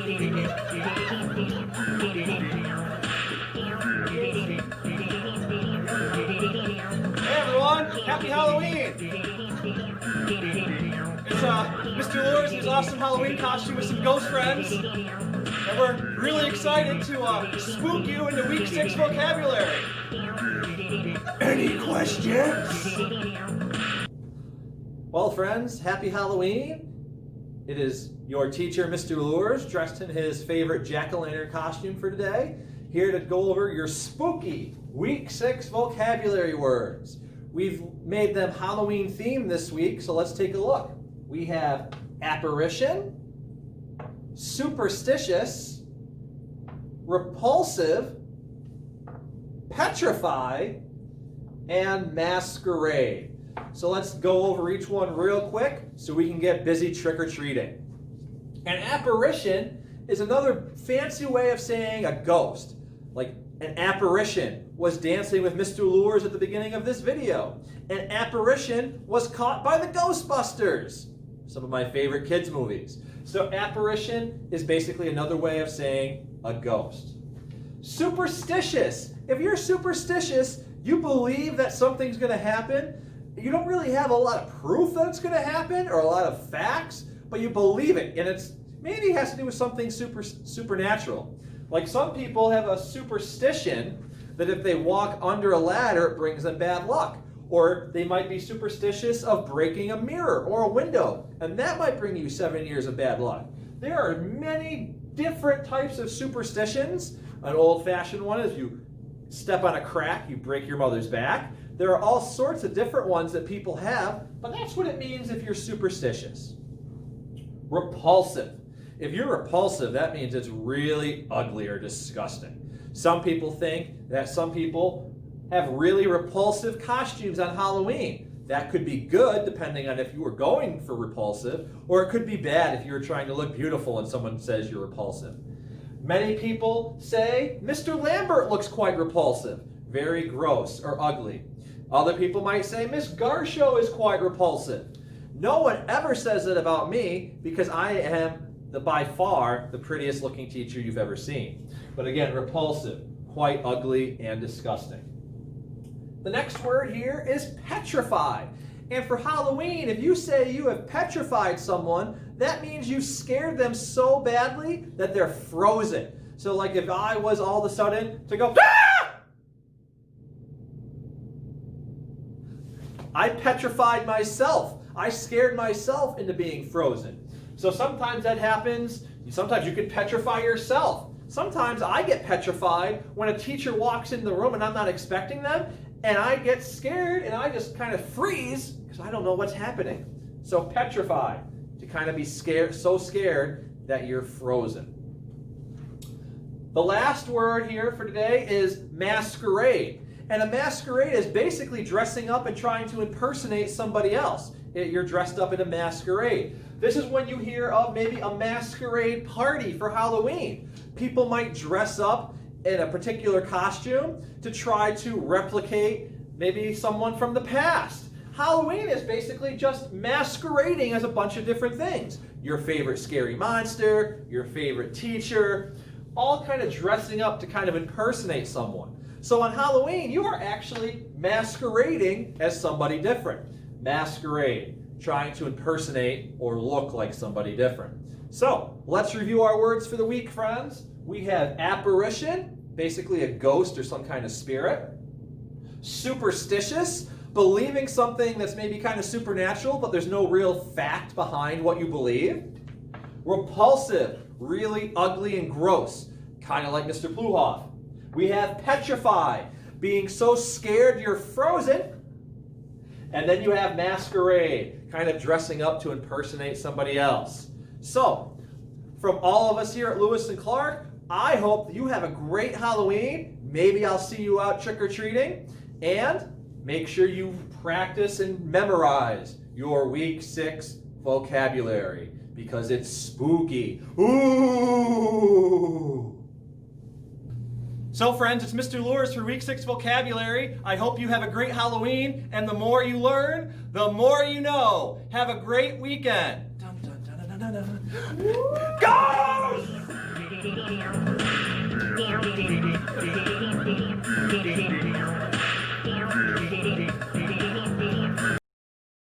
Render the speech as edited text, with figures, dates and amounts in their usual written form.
everyone, happy Halloween! It's Mr. Lures in his awesome Halloween costume with some ghost friends. And we're really excited to spook you into week 6 vocabulary. Any questions? Well, friends, happy Halloween. It is your teacher, Mr. Lures, dressed in his favorite jack-o'-lantern costume for today, here to go over your spooky week 6 vocabulary words. We've made them Halloween themed this week, so let's take a look. We have apparition, superstitious, repulsive, petrify, and masquerade. So let's go over each one real quick so we can get busy trick-or-treating. An apparition is another fancy way of saying a ghost. Like an apparition was dancing with Mr. Lures at the beginning of this video. An apparition was caught by the Ghostbusters, some of my favorite kids' movies. So apparition is basically another way of saying a ghost. Superstitious. If you're superstitious, you believe that something's going to happen. You don't really have a lot of proof that it's going to happen or a lot of facts, but you believe it, and it's maybe has to do with something supernatural. Like some people have a superstition that if they walk under a ladder, it brings them bad luck. Or they might be superstitious of breaking a mirror or a window, and that might bring you 7 years of bad luck. There are many different types of superstitions. An old-fashioned one is you step on a crack, you break your mother's back. There are all sorts of different ones that people have, but that's what it means if you're superstitious. Repulsive. If you're repulsive, that means it's really ugly or disgusting. Some people think that some people have really repulsive costumes on Halloween. That could be good depending on if you were going for repulsive, or it could be bad if you were trying to look beautiful and someone says you're repulsive. Many people say Mr. Lambert looks quite repulsive, very gross or ugly. Other people might say Miss Garshow is quite repulsive. No one ever says it about me because I am by far the prettiest looking teacher you've ever seen. But again, repulsive, quite ugly and disgusting. The next word here is petrify. And for Halloween, if you say you have petrified someone, that means you scared them so badly that they're frozen. So like if I was all of a sudden to go, ah! I petrified myself. I scared myself into being frozen. So sometimes that happens. Sometimes you can petrify yourself. Sometimes I get petrified when a teacher walks in the room and I'm not expecting them, and I get scared and I just kind of freeze because I don't know what's happening. So petrify, to kind of be scared, so scared that you're frozen. The last word here for today is masquerade. And a masquerade is basically dressing up and trying to impersonate somebody else. You're dressed up in a masquerade. This is when you hear of maybe a masquerade party for Halloween. People might dress up in a particular costume to try to replicate maybe someone from the past. Halloween is basically just masquerading as a bunch of different things. Your favorite scary monster, your favorite teacher, all kind of dressing up to kind of impersonate someone. So on Halloween, you are actually masquerading as somebody different. Masquerade, trying to impersonate or look like somebody different. So let's review our words for the week, friends. We have apparition, basically a ghost or some kind of spirit. Superstitious, believing something that's maybe kind of supernatural, but there's no real fact behind what you believe. Repulsive, really ugly and gross, kind of like Mr. Pluhoff. We have petrify, being so scared you're frozen. And then you have masquerade, kind of dressing up to impersonate somebody else. So, from all of us here at Lewis and Clark, I hope that you have a great Halloween. Maybe I'll see you out trick-or-treating. And make sure you practice and memorize your week 6 vocabulary because it's spooky. Ooh! So friends, it's Mr. Lures for week 6 vocabulary. I hope you have a great Halloween, and the more you learn, the more you know. Have a great weekend. Dun, dun, dun, dun, dun, dun. Go!